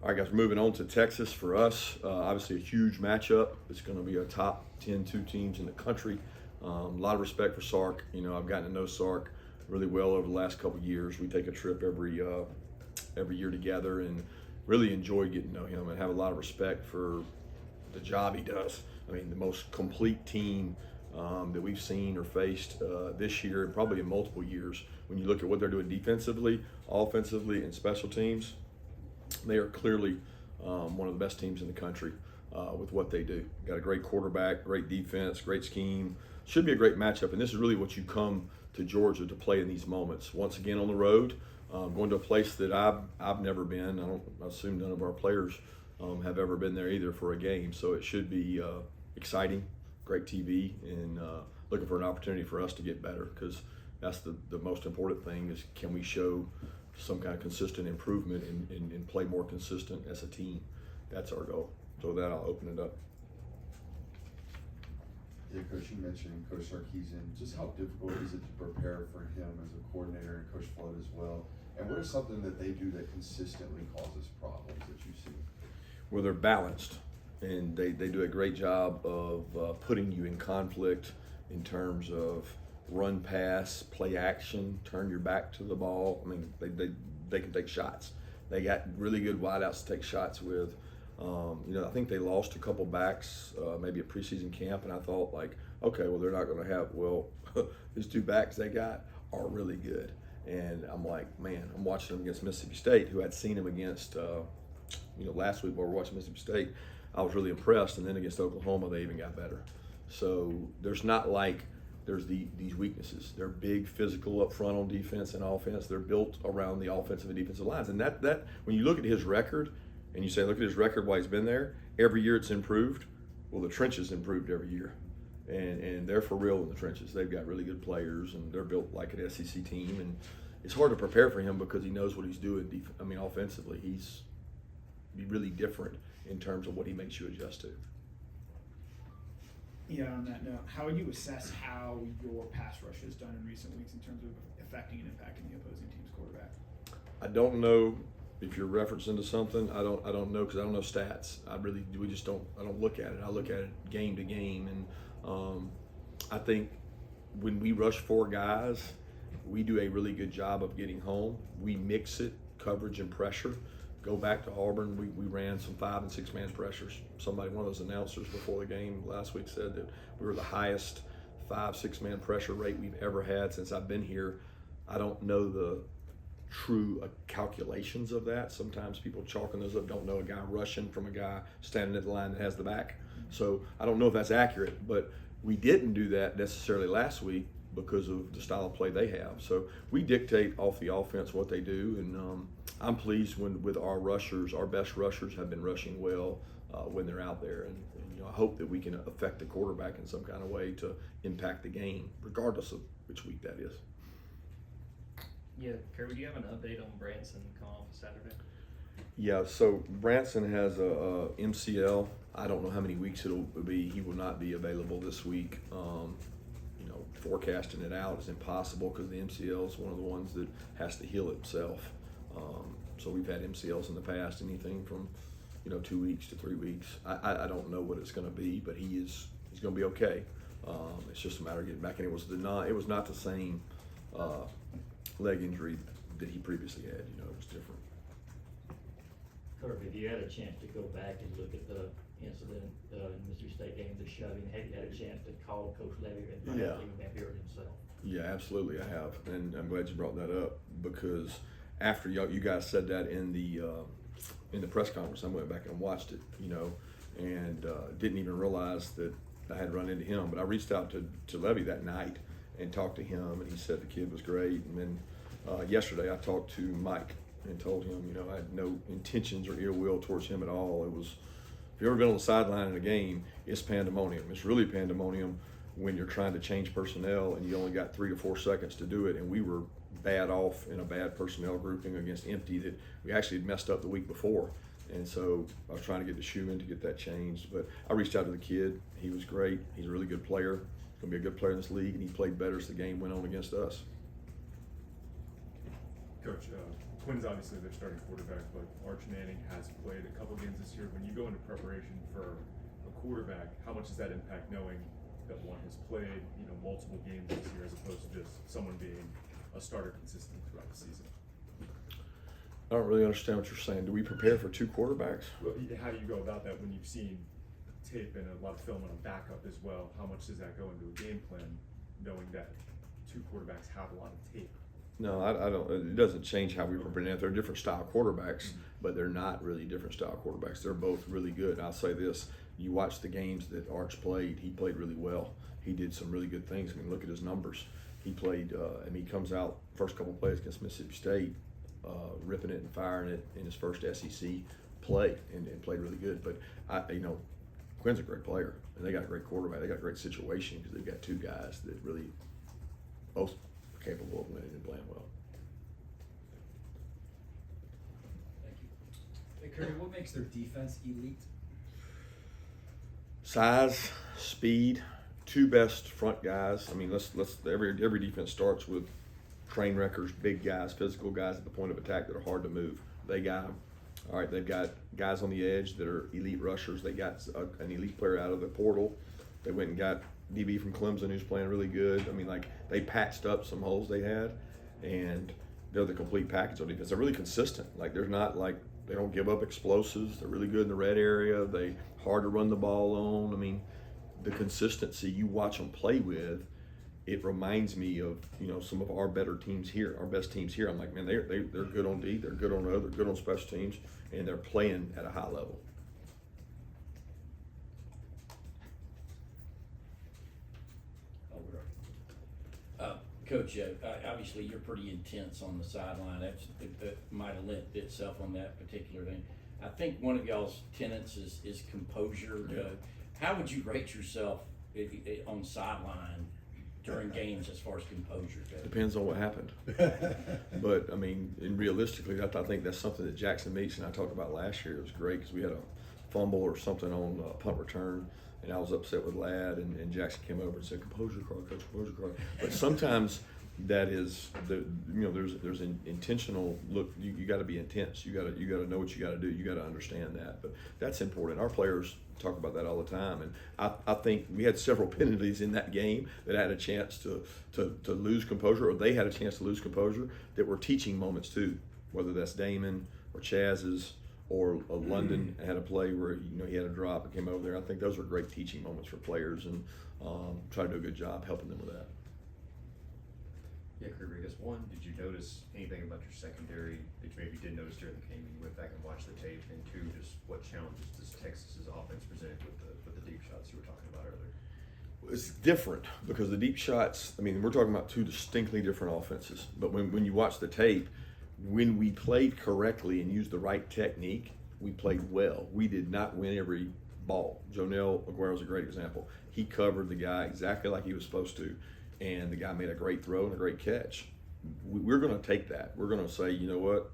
All right, guys, moving on to Texas for us. Obviously, a huge matchup. It's going to be a top 10 two teams in the country. A lot of respect for Sark. You know, I've gotten to know Sark really well over the last couple of years. We take a trip every year together, and really enjoy getting to know him and have a lot of respect for the job he does. I mean, the most complete team that we've seen or faced this year, and probably in multiple years. When you look at what they're doing defensively, offensively, and special teams, they are clearly one of the best teams in the country with what they do. Got a great quarterback, great defense, great scheme. Should be a great matchup, and this is really what you come to Georgia to play in these moments. Once again on the road, going to a place that I've never been. I assume none of our players have ever been there either for a game. So it should be exciting, great TV, and looking for an opportunity for us to get better, because that's the most important thing is, can we show some kind of consistent improvement and play more consistent as a team. That's our goal. So with that, I'll open it up. Yeah, Coach, you mentioned Coach Sarkisian. Just how difficult is it to prepare for him as a coordinator, and Coach Flood as well? And what is something that they do that consistently causes problems that you see? Well, they're balanced, and they do a great job of putting you in conflict in terms of run, pass, play action, turn your back to the ball. I mean, they can take shots. They got really good wideouts to take shots with. I think they lost a couple backs, maybe at preseason camp, and I thought, like, okay, well, they're not going to have, these two backs they got are really good. And I'm like, man, I'm watching them against Mississippi State, who I'd seen them against, last week while we were watching Mississippi State. I was really impressed, and then against Oklahoma, they even got better. So there's not like there's these weaknesses. They're big, physical up front on defense and offense. They're built around the offensive and defensive lines. And that when you look at his record and you say, look at his record while he's been there, every year it's improved. Well, the trenches improved every year. And they're for real in the trenches. They've got really good players, and they're built like an SEC team. And it's hard to prepare for him because he knows what he's doing. Offensively, he's really different in terms of what he makes you adjust to. Yeah, on that note, how would you assess how your pass rush has done in recent weeks in terms of affecting and impacting the opposing team's quarterback? I don't know if you're referencing to something. I don't know, because I don't know stats. I don't look at it. I look at it game to game, and I think when we rush four guys, we do a really good job of getting home. We mix it, coverage and pressure. Go back to Auburn, we ran some 5- and 6-man pressures. One of those announcers before the game last week said that we were the highest 5-6-man pressure rate we've ever had since I've been here. I don't know the true calculations of that. Sometimes people chalking those up, don't know a guy rushing from a guy standing at the line that has the back. So I don't know if that's accurate, but we didn't do that necessarily last week because of the style of play they have. So we dictate off the offense what they do, and I'm pleased with our rushers. Our best rushers have been rushing well when they're out there, and I hope that we can affect the quarterback in some kind of way to impact the game, regardless of which week that is. Yeah, Kirby, do you have an update on Branson coming off Saturday? Yeah, so Branson has a MCL. I don't know how many weeks it'll be. He will not be available this week. Forecasting it out is impossible because the MCL is one of the ones that has to heal itself. So we've had MCLs in the past, anything from 2 weeks to 3 weeks. I don't know what it's going to be, but he's going to be okay. It's just a matter of getting back. And it was not the same leg injury that he previously had. It was different. Kirby, have you had a chance to go back and look at the incident in the Mississippi State game, the shoving? Have you had a chance to call Coach Levy and find out if he may hear it himself? Yeah, absolutely, I have, and I'm glad you brought that up, because after you guys said that in the press conference, I went back and watched it, and didn't even realize that I had run into him. But I reached out to Levy that night and talked to him, and he said the kid was great. And then yesterday I talked to Mike and told him, I had no intentions or ill will towards him at all. It was, if you've ever been on the sideline in a game, it's pandemonium. It's really pandemonium when you're trying to change personnel and you only got 3 to 4 seconds to do it. And we were bad off in a bad personnel grouping against Empty that we actually had messed up the week before. And so I was trying to get the shoe in to get that changed. But I reached out to the kid. He was great. He's a really good player. Going to be a good player in this league, and he played better as the game went on against us. Coach, Quinn's obviously their starting quarterback, but Arch Manning has played a couple games this year. When you go into preparation for a quarterback, how much does that impact knowing that one has played, multiple games this year as opposed to just someone being a starter consistently throughout the season? I don't really understand what you're saying. Do we prepare for two quarterbacks? Well, how do you go about that when you've seen tape and a lot of film on a backup as well? How much does that go into a game plan, knowing that two quarterbacks have a lot of tape? No, I don't. It doesn't change how we prepare. They're different style quarterbacks, but they're not really different style quarterbacks. They're both really good. I'll say this: you watch the games that Arch played. He played really well. He did some really good things. I mean, look at his numbers. He played. He comes out first couple of plays against Mississippi State, ripping it and firing it in his first SEC play, and played really good. But Quinn's a great player, and they got a great quarterback. They got a great situation because they've got two guys that really both capable of winning and playing well. Thank you. Hey, Kirby, what makes their defense elite? Size, speed, two best front guys. I mean, every defense starts with train wreckers, big guys, physical guys at the point of attack that are hard to move. They got them. All right, they've got guys on the edge that are elite rushers. They got an elite player out of the portal. They went and got DB from Clemson who's playing really good. I mean, they patched up some holes they had, and they're the complete package on defense. They're really consistent. There's not they don't give up explosives. They're really good in the red area. They hard to run the ball on. I mean, the consistency you watch them play with, it reminds me of some of our better teams here, our best teams here. I'm like, man, they're good on D, they're good on O, they're good on special teams, and they're playing at a high level. Coach, obviously you're pretty intense on the sideline. That might have lent itself on that particular thing. I think one of y'all's tenets is composure. Yeah. How would you rate yourself on sideline during games as far as composure goes? Depends on what happened. But I mean, and realistically, I think that's something that Jackson Meeks and I talked about last year. It was great because we had a fumble or something on punt return, and I was upset with Ladd, and Jackson came over and said, "Composure, Carl, coach, composure, Carl." But sometimes that is there's an intentional look. You got to be intense. You got to know what you got to do. You got to understand that. But that's important. Our players talk about that all the time, and I think we had several penalties in that game that had a chance to lose composure, or they had a chance to lose composure, that were teaching moments too, whether that's Damon or Chaz's or London had a play where he had a drop and came over there. I think those were great teaching moments for players, and try to do a good job helping them with that. Yeah, Kirby, I guess one, did you notice anything about your secondary that you maybe did notice during the game when you went back and watched the tape? And two, just what challenges does Texas's offense present with the deep shots you were talking about earlier? It's different because the deep shots, I mean, we're talking about two distinctly different offenses. But when you watch the tape, when we played correctly and used the right technique, we played well. We did not win every ball. Jonell Aguero's a great example. He covered the guy exactly like he was supposed to, and the guy made a great throw and a great catch. We're going to take that. We're going to say, you know what,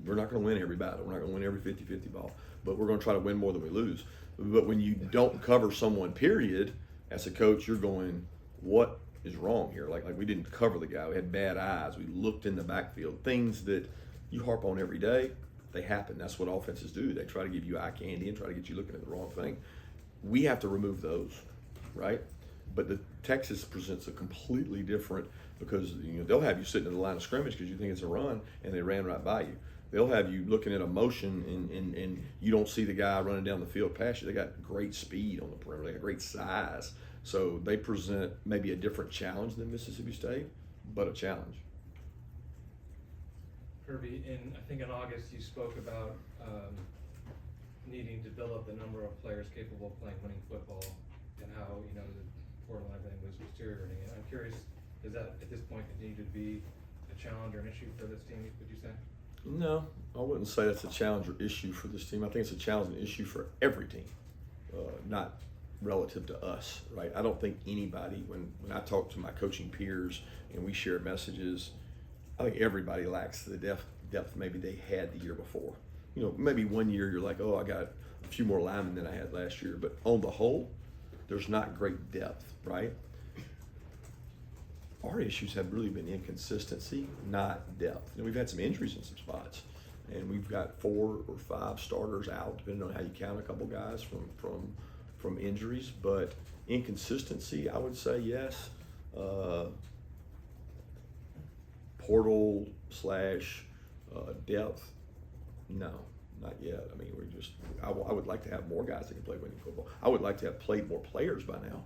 we're not going to win every battle. We're not going to win every 50-50 ball, but we're going to try to win more than we lose. But when you don't cover someone, period, as a coach, you're going, what is wrong here? Like we didn't cover the guy. We had bad eyes. We looked in the backfield. Things that you harp on every day, they happen. That's what offenses do. They try to give you eye candy and try to get you looking at the wrong thing. We have to remove those, right? But the Texas presents a completely different, because they'll have you sitting in the line of scrimmage because you think it's a run, and they ran right by you. They'll have you looking at a motion and you don't see the guy running down the field past you. They got great speed on the perimeter. They got great size. So they present maybe a different challenge than Mississippi State, but a challenge. Kirby, I think in August you spoke about needing to build up the number of players capable of playing winning football, and how the portal and everything was deteriorating. And I'm curious, does that at this point continue to be a challenge or an issue for this team, would you say? No, I wouldn't say that's a challenge or issue for this team. I think it's a challenge and issue for every team, not relative to us, right? I don't think anybody, when I talk to my coaching peers and we share messages, I think everybody lacks the depth maybe they had the year before. Maybe one year you're like, oh, I got a few more linemen than I had last year, but on the whole, there's not great depth, right? our issues have really been inconsistency, not depth. We've had some injuries in some spots, and we've got 4 or 5 starters out, depending on how you count a couple guys from injuries. But inconsistency, I would say yes. Portal / depth, no, not yet. I mean, I would like to have more guys that can play winning football. I would like to have played more players by now,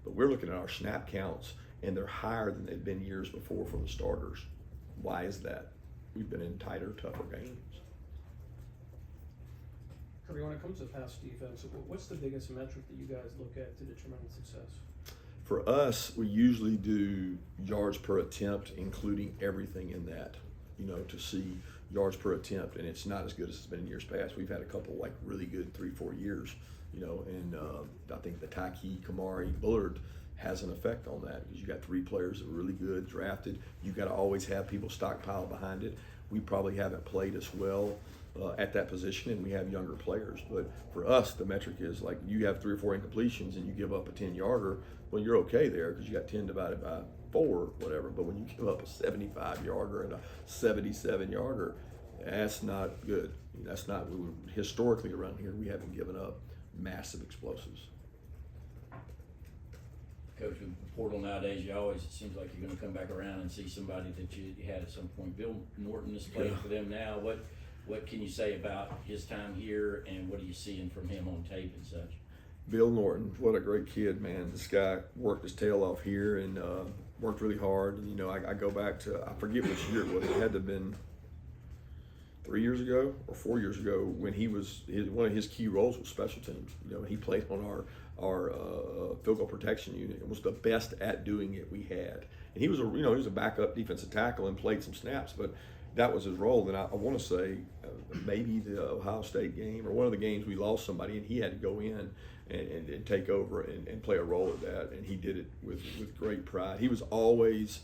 but we're looking at our snap counts, and they're higher than they've been years before for the starters. Why is that? We've been in tighter, tougher games. Kirby, when it comes to pass defense, what's the biggest metric that you guys look at to determine success? For us, we usually do yards per attempt, including everything in that, to see yards per attempt, and it's not as good as it's been in years past. We've had a couple like really good 3-4 years, and I think the Taki, Kamari, Bullard has an effect on that because you got 3 players that are really good, drafted. You got to always have people stockpile behind it. We probably haven't played as well at that position, and we have younger players. But for us, the metric is like you have 3 or 4 incompletions and you give up a 10-yarder. Well, you're okay there because you got 10 divided by 4, whatever. But when you give up a 75-yarder and a 77-yarder, that's not good. That's not. Historically around here, we haven't given up massive explosives. Coach, with the portal nowadays, it seems like you're going to come back around and see somebody that you had at some point. Bill Norton is playing for them now. What can you say about his time here, and what are you seeing from him on tape and such? Bill Norton, what a great kid, man. This guy worked his tail off here and worked really hard. And, I go back to, I forget which year it was. It had to have been 3 years ago or 4 years ago when one of his key roles was special teams. He played on our field goal protection unit and was the best at doing it we had. And he was a backup defensive tackle and played some snaps, but that was his role. And I want to say maybe the Ohio State game or one of the games we lost somebody, and he had to go in and take over and play a role at that. And he did it with great pride. He was always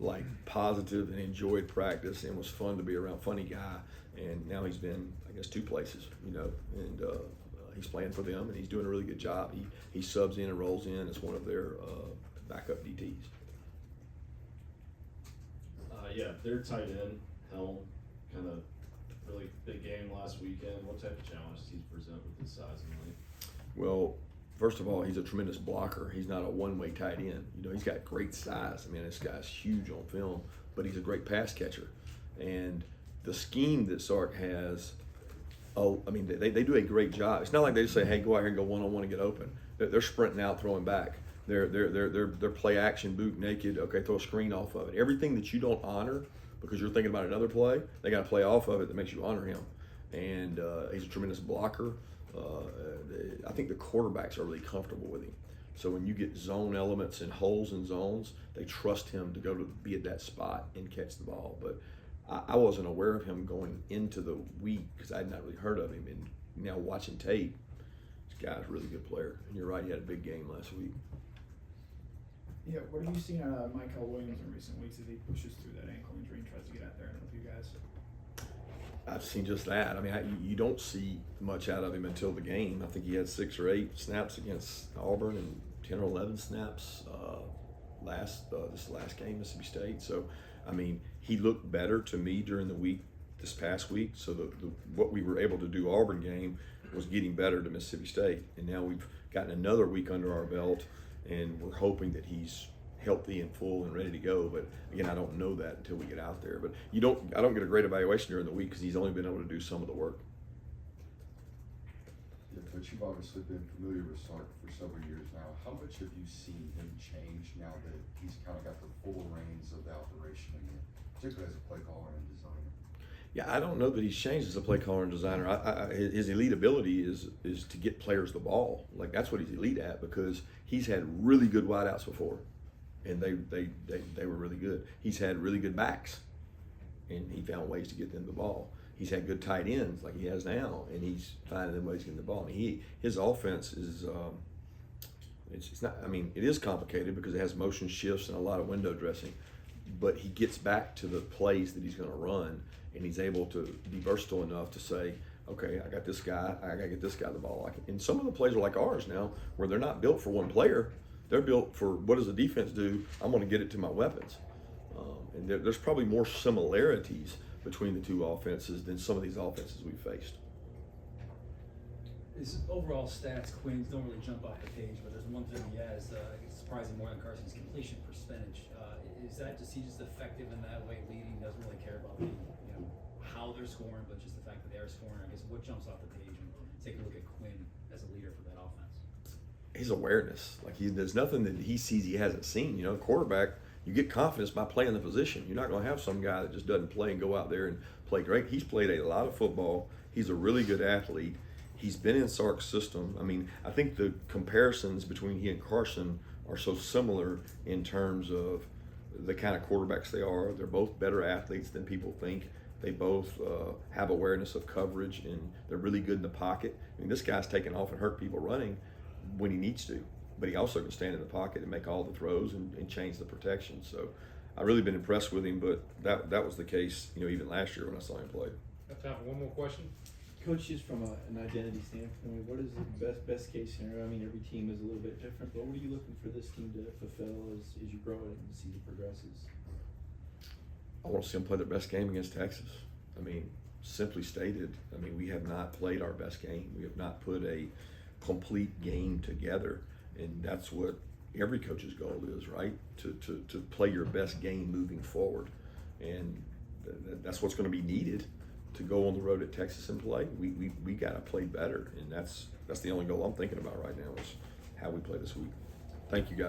like positive and enjoyed practice and was fun to be around, funny guy. And now he's been, I guess, 2 places, and he's playing for them and he's doing a really good job. He subs in and rolls in as one of their backup DTs. Yeah, their tight end, Helm, kind of really big game last weekend. What type of challenges does he present with his size and length? Well, first of all, he's a tremendous blocker. He's not a one-way tight end. He's got great size. I mean, this guy's huge on film, but he's a great pass catcher. And the scheme that Sark has, they do a great job. It's not like they just say, hey, go out here and go one-on-one and get open. They're sprinting out, throwing back. They're play action, boot naked, okay, throw a screen off of it. Everything that you don't honor because you're thinking about another play, they got to play off of it that makes you honor him. And he's a tremendous blocker. I think the quarterbacks are really comfortable with him. So when you get zone elements and holes in zones, they trust him to go to be at that spot and catch the ball. But I wasn't aware of him going into the week because I had not really heard of him. And now watching tape, this guy's a really good player. And you're right, he had a big game last week. Yeah, what have you seen out of Michael Williams in recent weeks as he pushes through that ankle injury and tries to get out there and with you guys? I've seen just that. I mean, you don't see much out of him until the game. I think he had 6 or 8 snaps against Auburn and 10 or 11 snaps this last game, Mississippi State. So, I mean, he looked better to me during the week, this past week. So what we were able to do Auburn game was getting better to Mississippi State. And now we've gotten another week under our belt, and we're hoping that he's healthy and full and ready to go. But again, I don't know that until we get out there. But I don't get a great evaluation during the week because he's only been able to do some of the work. Yeah, Coach, you've obviously been familiar with Sark for several years now. How much have you seen him change now that he's kind of got the full reins of the operation again, particularly as a play caller and designer? Yeah, I don't know that he's changed as a play caller and designer. His elite ability is to get players the ball. Like, that's what he's elite at because he's had really good wideouts before, and they were really good. He's had really good backs, and he found ways to get them the ball. He's had good tight ends like he has now, and he's finding them ways to get the ball. And his offense is it's not. I mean, it is complicated because it has motion shifts and a lot of window dressing, but he gets back to the plays that he's going to run. And he's able to be versatile enough to say, okay, I got this guy, I got to get this guy the ball. And some of the plays are like ours now, where they're not built for one player. They're built for what does the defense do? I'm going to get it to my weapons. And there's probably more similarities between the two offenses than some of these offenses we've faced. His overall stats, Quinn's don't really jump off the page, but there's one thing he has, it's surprising more than Carson's completion percentage. Is that just, he's just effective in that way, leading, doesn't really care about the, how they're scoring, but just the fact that they're scoring? I guess what jumps off the page, and take a look at Quinn as a leader for that offense? His awareness, there's nothing that he sees he hasn't seen. Quarterback, you get confidence by playing the position. You're not going to have some guy that just doesn't play and go out there and play great. He's played a lot of football. He's a really good athlete. He's been in Sark's system. I think the comparisons between he and Carson are so similar in terms of the kind of quarterbacks they are. They're both better athletes than people think. They both have awareness of coverage, and they're really good in the pocket. This guy's taking off and hurt people running when he needs to, but he also can stand in the pocket and make all the throws and change the protection. So I've really been impressed with him, but that was the case, even last year when I saw him play. Have time for one more question? Coach, just from an identity standpoint, what is the best case scenario? Every team is a little bit different, but what are you looking for this team to fulfill as you grow it and the season progresses? I want to see them play their best game against Texas. Simply stated, we have not played our best game. We have not put a complete game together, and that's what every coach's goal is, right? To play your best game moving forward, and that's what's going to be needed to go on the road at Texas and play. We got to play better, and that's the only goal I'm thinking about right now is how we play this week. Thank you, guys.